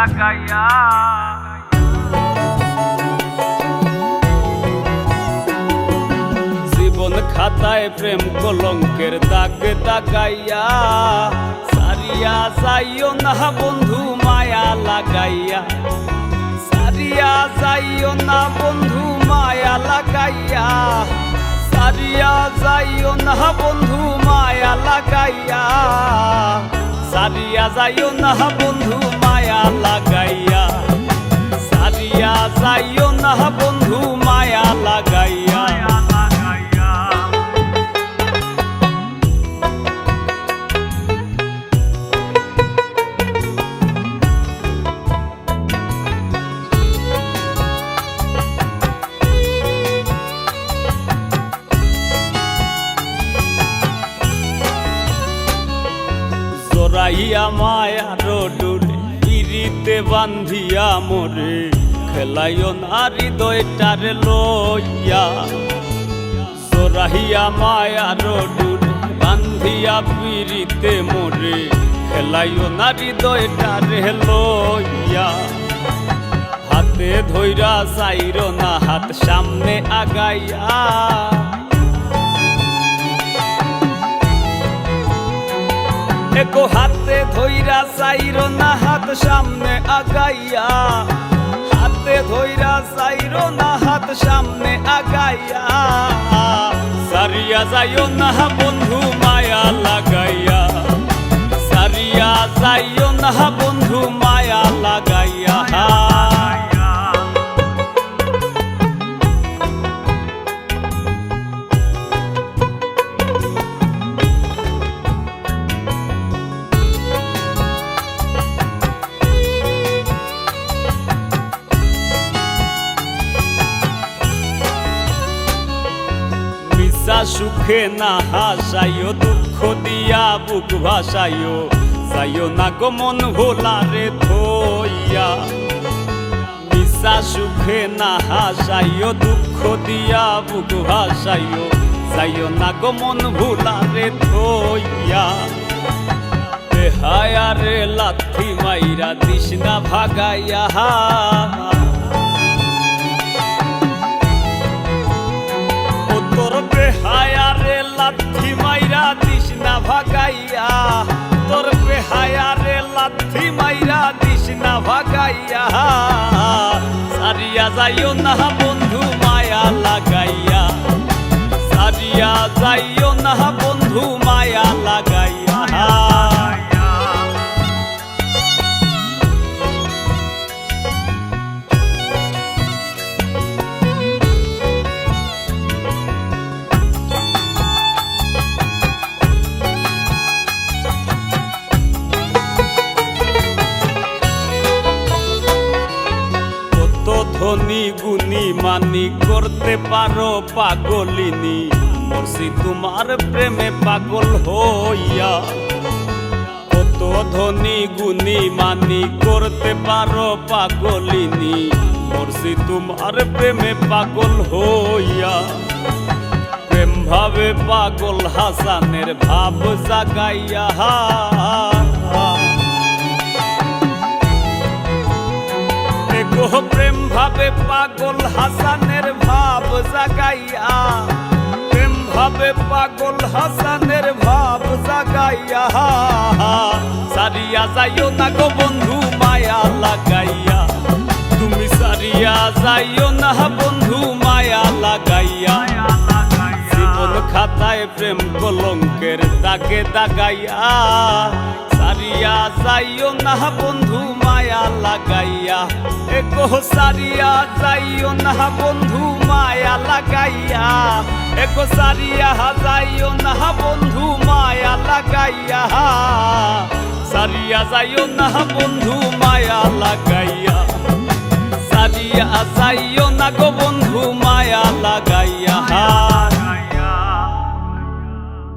দাগাইয়া। জীবন খাতায় প্রেম কলঙ্কের দাগ দাগাইয়া, সারিয়া যাইও না বন্ধু মায়া লাগাইয়া, সারিয়া যাইও না বন্ধু মায়া লাগাইয়া, সারিয়া যাইও না বন্ধু মায়া লাগাইয়া, সারিয়া যাইও না বন্ধু মায়া লাগাইয়া, সারিয়া যাইও না বন্ধু মায়া লাগাইয়া। জোরাইয়া মায়ার ডোরে পিরিতে বান্ধিয়া মোরে, খেলাইও না হৃদয়টারে লইয়া। জোরাইয়া মায়ার ডোরে বান্ধিয়া পিরিতে মোরে, খেলাইও না হৃদয়টারে লইয়া। হাতে ধইরা চাইরো না হাত সামনে আগাইয়া, একো হাতে ধইরা চাইরো না হাত সামনে আগাইয়া, হাতে ধইরা চাইরো না হাত সামনে আগাইয়া। সারিয়া যাইও না বন্ধু মায়া লাগাইয়া, সারিয়া যাইও না বন্ধু মায়া লাগাইয়া। সুখে না হাসাইও, দুঃখ দিয়া বুক ভাসাইও, যাইও না গো মন ভোলারে থইয়া। মিশা সুখে না হাসাইও, দুঃখ দিয়া বুক ভাসাইও, যাইও না গো মন ভোলারে থইয়া। বেহায়ারে লাথি মাইরা দিস না ভাগাইয়া, তোর বেহায়ারে লাথি মাইরা দিস না ভাগাইয়া, তোর বেহায়ারে লাথি মাইরা দিস না ভাগাইয়া। সারিয়া যাইও না বন্ধু মায়া লাগাইয়া, সারিয়া যাইও না বন্ধু মায়া লাগাইয়া। ধনী গুণী মানি করতে পারো পাগলিনী, মরছি তোমার প্রেমে পাগল হইয়া। কত ধনী গুণী মানি করতে পারো পাগলিনী, মরছি তোমার প্রেমে পাগল হইয়া। প্রেম ভাবে পাগল হাসানের ভাব জাগাইয়া, প্রেম ভাবে পাগল হাসানের ভাব জাগাইয়া, প্রেম ভাবে পাগল হাসানের ভাব জাগাইয়া। সারিয়া যাইও না গো বন্ধু মায়া লাগাইয়া, তুমি সারিয়া যাইও না বন্ধু মায়া লাগাইয়া। জীবন খাতায় প্রেম কলঙ্কের দাগে দাগাইয়া, সারিয়া যাইও না বন্ধু মায়া লাগাইয়া। একো সারিয়া যাইও না বন্ধু মায়া লাগাইয়া, একো সারিয়া যাইও না বন্ধু মায়া লাগাইয়া। সারিয়া যাইও না বন্ধু মায়া লাগাইয়া, সারিয়া যাইও না গো বন্ধু মায়া লাগাইয়া।